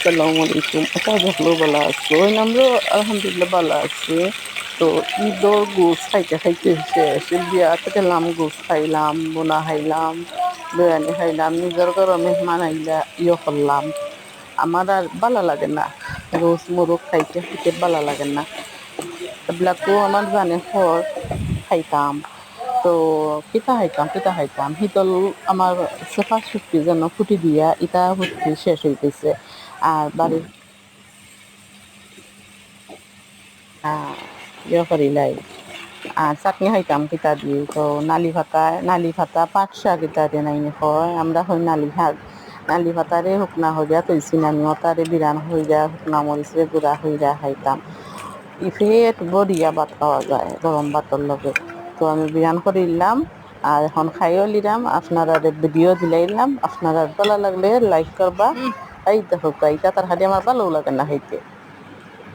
আসসালামু আলাইকুম। আশা করি ভালো আছো। ওই আমরাও আলহামদুলিল্লাহ ভালো আছি। তো ঈদর গোস খাইতে খাইতে শেষ। বিয়াতে গেলাম, গোস খাইলাম, বোনা খাইলাম, বিরিয়ানি খাইলাম, নিজের ঘরে মেহমান আইলা করলাম। আমার আর ভালো লাগে না, রোজ মোরগ খাইতে খাইতে ভালো লাগে না। এবিলাকও আমার জানে খর খাইতাম। তো কিতা খাইতাম শীতল আমার সেফা সুটকি যেন ফুটি দিয়া ইটা ফুটকি শেষ হইতেছে। আর বাড়ির করিলাই আর চাটনি খাইতাম কিতা দিয়ে তো নালি ভাতা পাট শাক ইতা দিয়ে নাই হয় আমরা হয় নালি ভাতারে শুকনা হইয়া তৈছি আমি তারে বিরান হইয়া শুকনা মরিচে গুড়া হইয়া খাইতাম। ইফেট বড়িয়া ভাত খাওয়া যায় গরম ভাতের লগে। তো আমি বিরান করে নিলাম আর এখন খাইও নিলাম, আপনারা ভিডিও দিলাইলাম। আপনারা ভালো লাগলে লাইক করবা। এই দেখো এটা তার হাতে আমার ভালো লাগে না খাইতে।